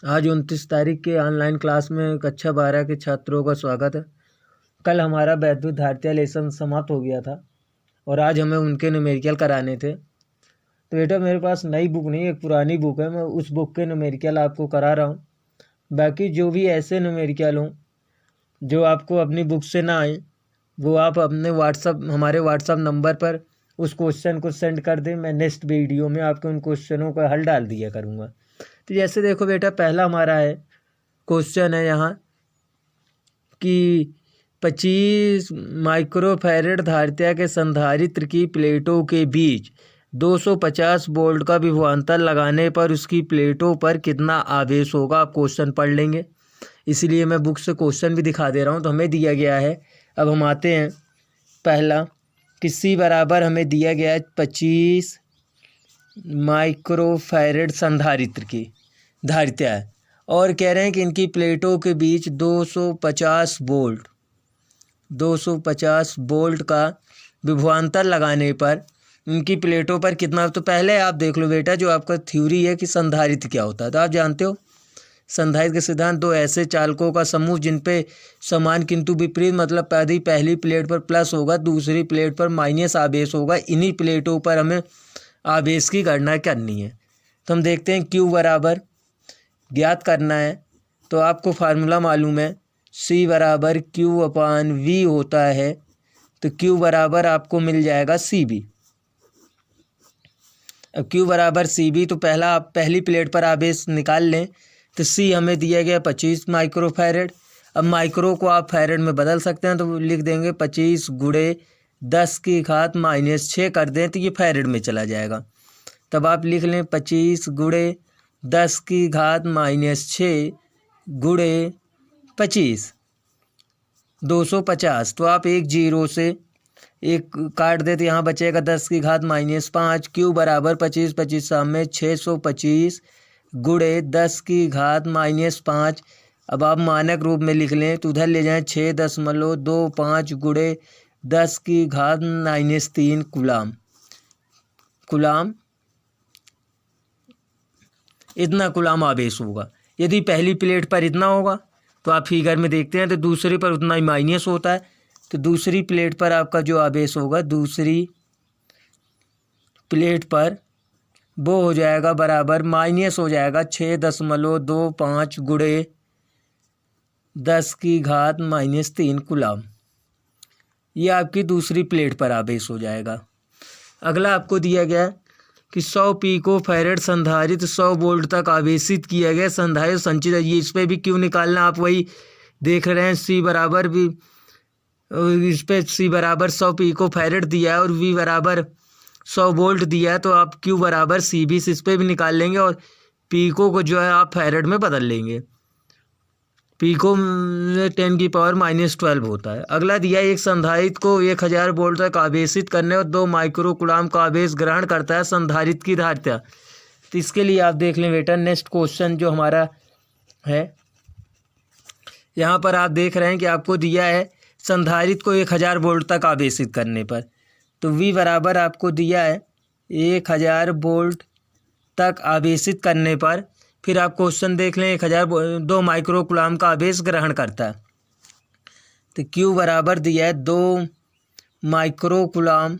आज 29 तारीख के ऑनलाइन क्लास में कक्षा 12 के छात्रों का स्वागत है। कल हमारा वैद्युत धारिता लेसन समाप्त हो गया था और आज हमें उनके न्यूमेरिकल कराने थे। तो बेटा मेरे पास नई बुक नहीं, एक पुरानी बुक है, मैं उस बुक के न्यूमेरिकल आपको करा रहा हूँ। बाकी जो भी ऐसे न्यूमेरिकल हों जो आपको अपनी बुक से ना आए, वो आप अपने हमारे व्हाट्सअप नंबर पर उस क्वेश्चन को सेंड कर दें। मैं नेक्स्ट वीडियो में आपके उन क्वेश्चनों का हल डाल दिया करूँगा। तो जैसे देखो बेटा, पहला हमारा है क्वेश्चन है यहाँ कि 25 माइक्रोफैरेड धारिता के संधारित्र की प्लेटों के बीच 250 वोल्ट का विभवांतर लगाने पर उसकी प्लेटों पर कितना आवेश होगा। आप क्वेश्चन पढ़ लेंगे, इसलिए मैं बुक से क्वेश्चन भी दिखा दे रहा हूँ। तो हमें दिया गया है, अब हम आते हैं पहला कि C बराबर हमें दिया गया है 25 माइक्रोफैरेड संधारित्र की धारिता है और कह रहे हैं कि इनकी प्लेटों के बीच 250 वोल्ट का विभवांतर लगाने पर इनकी प्लेटों पर कितना। तो पहले आप देख लो बेटा, जो आपका थ्योरी है कि संधारित्र क्या होता है, तो आप जानते हो संधारित्र के सिद्धांत दो ऐसे चालकों का समूह जिन पे समान किंतु विपरीत, मतलब पहली प्लेट पर प्लस होगा, दूसरी प्लेट पर माइनस आवेश होगा। इन्हीं प्लेटों पर हमें आवेश की गणना करनी है। तो हम देखते हैं Q बराबर ज्ञात करना है, तो आपको फार्मूला मालूम है C बराबर Q/V होता है। तो Q बराबर आपको मिल जाएगा CB। अब Q बराबर CB, तो आप पहली प्लेट पर आवेश निकाल लें। तो C हमें दिया गया 25 माइक्रोफैरेड। अब माइक्रो को आप फैरेड में बदल सकते हैं, तो लिख देंगे 25 × 10⁻⁶ कर दें तो ये फैरेड में चला जाएगा। तब आप लिख लें 25 × 10⁻⁶ × 25 250। तो आप एक जीरो से एक काट दे तो यहाँ बचेगा 10⁻⁻5। Q बराबर 25 25 में 625 × 10⁻⁻5। अब आप मानक रूप में लिख लें तो उधर ले जाएं 6.25 × 10⁻³ कूलाम इतना कूलाम आवेश होगा। यदि पहली प्लेट पर इतना होगा तो आप फिगर में देखते हैं, तो दूसरी पर उतना ही माइनस होता है। तो दूसरी प्लेट पर आपका जो आवेश होगा, दूसरी प्लेट पर वो हो जाएगा बराबर माइनस हो जाएगा 6.25 × 10⁻³ कूलाम। ये आपकी दूसरी प्लेट पर आवेश हो जाएगा। अगला आपको दिया गया कि 100 पिकोफैरेड संधारित्र 100 वोल्ट तक आवेशित किया गया संधारित्र संचित है। ये इस पर भी क्यों निकालना, आप वही देख रहे हैं। C बराबर भी इस पे C बराबर 100 पिकोफैरेड दिया है और V बराबर 100 वोल्ट दिया है, तो आप Q बराबर CB इस पर भी निकाल लेंगे और पिको को जो है आप फैरेड में बदल लेंगे। पिको 10⁻⁻12 होता है। अगला दिया एक संधारित्र को 1000 वोल्ट तक आवेशित करने और 2 माइक्रो कूलाम का आवेश ग्रहण करता है संधारित्र की धारिता। तो इसके लिए आप देख लें बेटा, नेक्स्ट क्वेश्चन जो हमारा है, यहाँ पर आप देख रहे हैं कि आपको दिया है संधारित्र को 1000 वोल्ट तक आवेशित करने पर, तो V बराबर आपको दिया है 1000 वोल्ट तक आवेशित करने पर। फिर आप क्वेश्चन देख लें, 2 माइक्रो कूलाम का आवेश ग्रहण करता है। तो Q बराबर दिया है 2 माइक्रो कूलाम।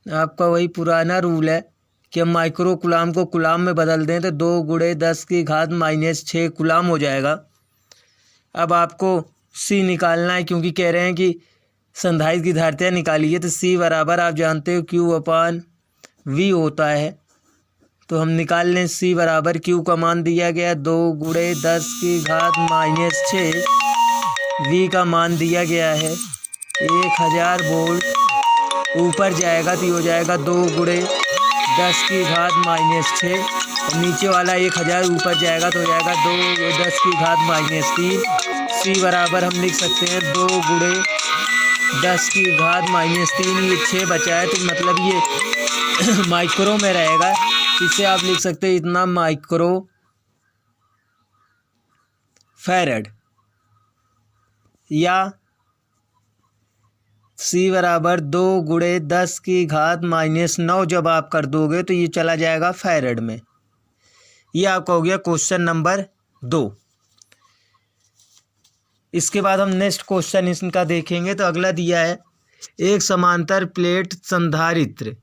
आपका वही पुराना रूल है कि हम माइक्रो कूलाम को कूलाम में बदल दें तो 2 × 10⁻⁻6 कूलाम हो जाएगा। अब आपको C निकालना है, क्योंकि कह रहे हैं कि संधारित्र की धारिता निकाली है। तो C बराबर आप जानते हो Q/V होता है। तो हम निकाल लें C बराबर Q का मान दिया गया 2 × 10⁻⁻6, V का मान दिया गया है 1000 वोल्ट। ऊपर जाएगा तो ये हो जाएगा 2 × 10⁻⁻6, और नीचे वाला 1000 ऊपर जाएगा तो हो जाएगा 2 × 10⁻³ C बराबर हम लिख सकते हैं 2 × 10⁻³ ये 6 बचा है, तो मतलब ये माइक्रो में रहेगा। इसे आप लिख सकते हैं इतना माइक्रो फैरेड, या C बराबर 2 × 10⁻⁹ जब आप कर दोगे तो ये चला जाएगा फैरेड में। ये आपका हो गया क्वेश्चन नंबर 2। इसके बाद हम नेक्स्ट क्वेश्चन इनका देखेंगे। तो अगला दिया है, एक समांतर प्लेट संधारित्र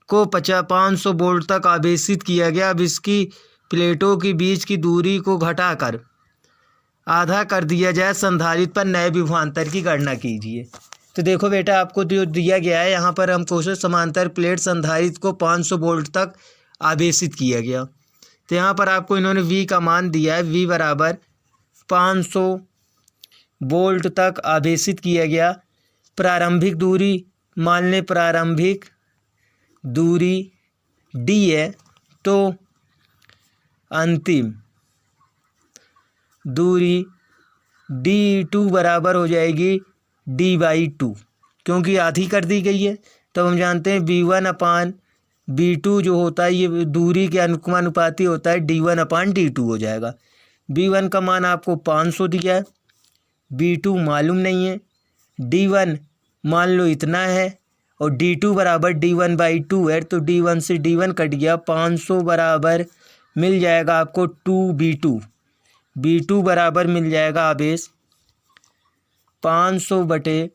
को 500 वोल्ट तक आवेशित किया गया। अब इसकी प्लेटों के बीच की दूरी को घटाकर आधा कर दिया जाए। संधारित्र पर नए विभवांतर की गणना कीजिए। तो देखो बेटा, आपको जो दिया गया है यहाँ पर हम क्वेश्चन, समांतर प्लेट संधारित्र को 500 वोल्ट तक आवेशित किया गया। तो यहाँ पर आपको इन्होंने V का मान दिया है, V बराबर 500 वोल्ट तक आवेशित किया गया। प्रारंभिक दूरी मान लें, प्रारंभिक दूरी D है, तो अंतिम दूरी D2 बराबर हो जाएगी D/2, क्योंकि आधी कर दी गई है। तो हम जानते हैं V1/V2 जो होता है ये दूरी के अनुपाती होता है, D1/D2 हो जाएगा। V1 का मान आपको 500 दिया है, V2 मालूम नहीं है, D1 मान लो इतना है, और D2 बराबर D1/2 है। तो D1 से D1 कट गया, 500 बराबर मिल जाएगा आपको 2V2। V2 बराबर मिल जाएगा आवेश 500/2,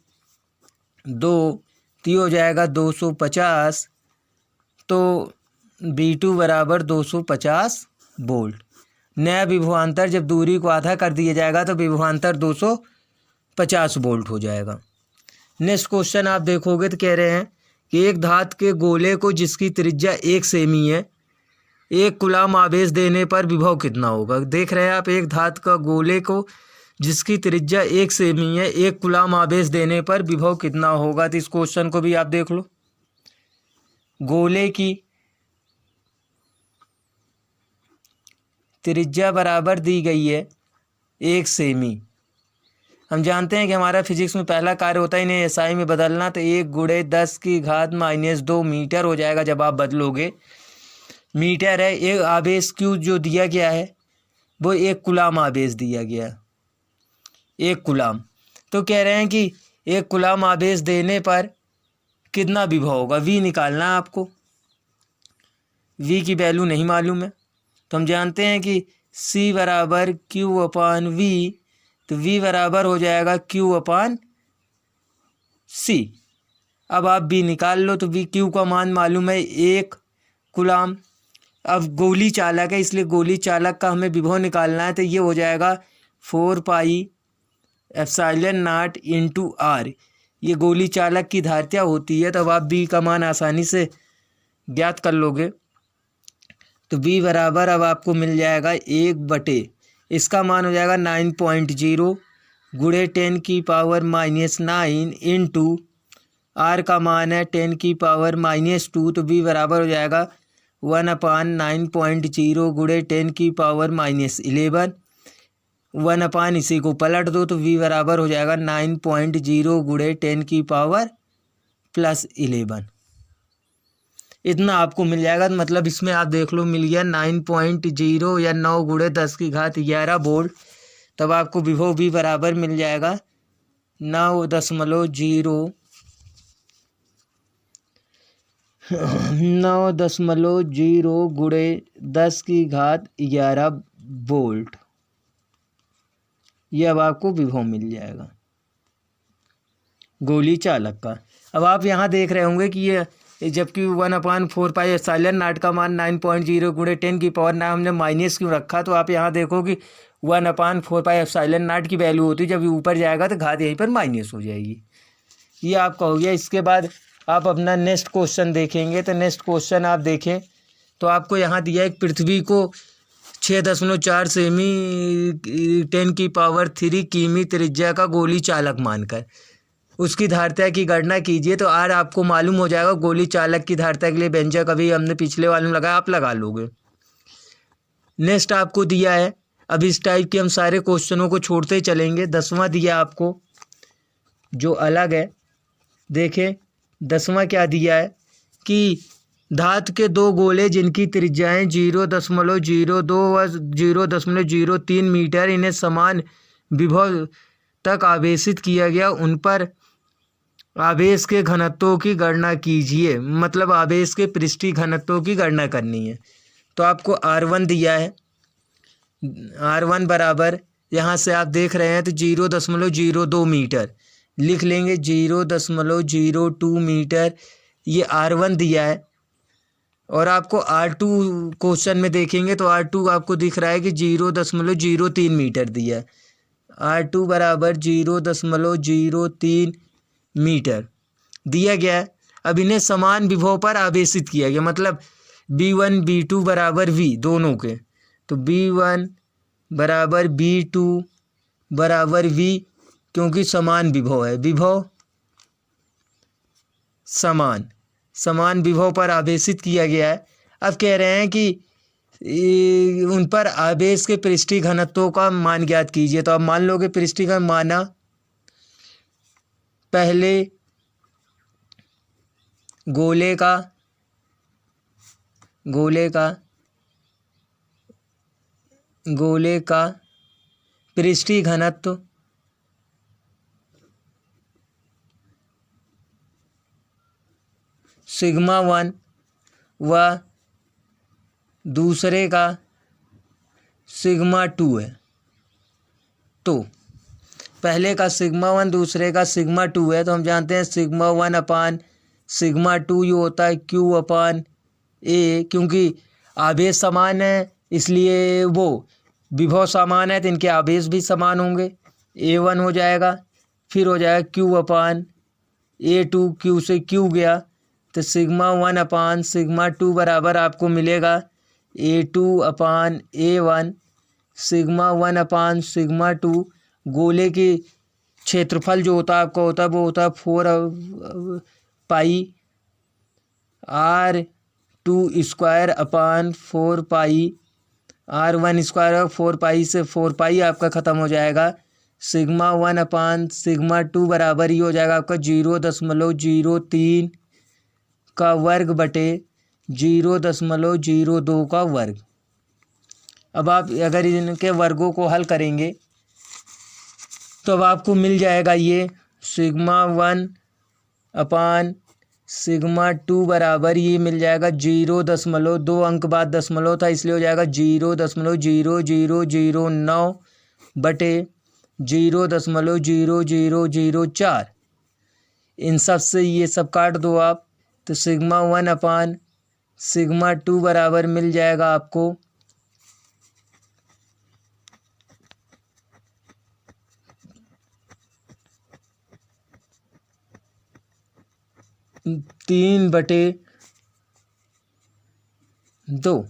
तो ये हो जाएगा 250। तो V2 बराबर 250 वोल्ट। नया विभवांतर जब दूरी को आधा कर दिया जाएगा तो विभवांतर 250 वोल्ट हो जाएगा। नेक्स्ट क्वेश्चन आप देखोगे तो कह रहे हैं कि एक धातु के गोले को जिसकी त्रिज्या 1 सेमी है, 1 कूलाम आवेश देने पर विभव कितना होगा। देख रहे हैं आप, एक धातु का गोले को जिसकी त्रिज्या 1 सेमी है, 1 कूलाम आवेश देने पर विभव कितना होगा। तो इस क्वेश्चन को भी आप देख लो। गोले की त्रिज्या बराबर दी गई है 1 सेमी। हम जानते हैं कि हमारा फिजिक्स में पहला कार्य होता है इन्हें SI में बदलना। तो 1×10⁻² मीटर हो जाएगा जब आप बदलोगे। मीटर है। एक आवेश Q जो दिया गया है वो 1 कूलाम आवेश दिया गया, 1 कूलाम। तो कह रहे हैं कि 1 कूलाम आवेश देने पर कितना विभव होगा। V निकालना है आपको। V की वैल्यू नहीं मालूम है, तो हम जानते हैं कि C बराबर Q/V। तो V बराबर हो जाएगा Q/C। अब आप V निकाल लो। तो Q का मान मालूम है 1 कूलाम। अब गोली चालक है, इसलिए गोली चालक का हमें विभव निकालना है। तो ये हो जाएगा 4πε0 × R। ये गोली चालक की धारिता होती है। तब आप V का मान आसानी से ज्ञात कर लोगे। तो V बराबर अब आपको मिल जाएगा 1/, इसका मान हो जाएगा 9.0 × 10⁻⁻9 × R का मान है 10⁻⁻2। तो V बराबर हो जाएगा 1/9.0 × 10⁻11। 1/ इसी को पलट दो तो V बराबर हो जाएगा 9.0 × 10⁻+11। इतना आपको मिल जाएगा। मतलब इसमें आप देख लो मिल गया 9.0 या 9 × 10⁻11 वोल्ट। तब आपको विभव V बराबर मिल जाएगा 9.0 × 10⁻11 वोल्ट। ये अब आपको विभव मिल जाएगा गोली चालक का। अब आप यहाँ देख रहे होंगे कि ये जबकि 1/4πε0 का मान 9.0 × 10⁻9 हमने माइनस क्यों रखा। तो आप यहाँ देखो कि 1/4πε0 की वैल्यू होती है, जब ये ऊपर जाएगा तो घात यहीं पर माइनस हो जाएगी। ये आपका हो गया। इसके बाद आप अपना नेक्स्ट क्वेश्चन देखेंगे। तो नेक्स्ट क्वेश्चन आप देखें तो आपको यहाँ दिया है पृथ्वी को 6.4 सेमी 10⁻³ किमी त्रिज्या का गोली चालक मानकर उसकी धारिता की गणना कीजिए। तो R आपको मालूम हो जाएगा। गोली चालक की धारिता के लिए व्यंजक अभी हमने पिछले वाले में लगाया, आप लगा लोगे। नेक्स्ट आपको दिया है, अब इस टाइप के हम सारे क्वेश्चनों को छोड़ते चलेंगे। 10वां दिया आपको जो अलग है। देखें 10वां क्या दिया है कि धातु के 2 गोले जिनकी त्रिज्याएं 0.02 व 0.03 मीटर, इन्हें समान विभव तक आवेशित किया गया, उन पर आवेश के घनत्वों की गणना कीजिए। मतलब आवेश के पृष्ठीय घनत्वों की गणना करनी है। तो आपको R1 दिया है, R1 बराबर यहाँ से आप देख रहे हैं तो 0.02 मीटर लिख लेंगे, 0.02 मीटर ये R1 दिया है। और आपको R2 क्वेश्चन में देखेंगे तो R2 आपको दिख रहा है कि 0.03 मीटर दिया है, R2 बराबर 0.03 मीटर दिया गया है। अब इन्हें समान विभव पर आवेशित किया गया, मतलब B1 B2 बराबर V दोनों के, तो B1 बराबर B2 बराबर V, क्योंकि समान विभव है, विभव समान विभव पर आवेशित किया गया है। अब कह रहे हैं कि उन पर आवेश के पृष्ठीय घनत्वों का मान ज्ञात कीजिए। तो अब मान लो कि पृष्ठीय घन माना, पहले गोले का पृष्ठीय घनत्व सिग्मा 1 व दूसरे का सिग्मा 2 है। तो पहले का सिग्मा 1 दूसरे का सिग्मा 2 है, तो हम जानते हैं सिग्मा 1 अपान सिग्मा 2 ये होता है Q अपान A, क्योंकि आवेश समान है इसलिए वो विभव समान है तो इनके आवेश भी समान होंगे। A1 हो जाएगा, फिर हो जाएगा Q अपान A2, Q से Q गया तो सिग्मा 1 अपान सिग्मा 2 बराबर आपको मिलेगा A2 अपान A1, सिग्मा 1 अपान सिग्मा 2। गोले की क्षेत्रफल जो होता है आपका होता है वो होता है 4 पाई R2 स्क्वायर अपान 4 पाई R1 स्क्वायर, 4 पाई से 4 पाई आपका ख़त्म हो जाएगा। सिग्मा 1 अपान सिग्मा 2 बराबर ही हो जाएगा आपका 0.03 का वर्ग बटे 0.02 का वर्ग। अब आप अगर इनके वर्गों को हल करेंगे तो अब आपको मिल जाएगा ये सिग्मा 1 अपान सिग्मा 2 बराबर ये मिल जाएगा 0.2 अंक बाद दशमलव था इसलिए हो जाएगा 0.0009 बटे 0.0004। इन सब से ये सब काट दो आप, तो सिग्मा 1 अपान सिग्मा 2 बराबर मिल जाएगा आपको 3/2।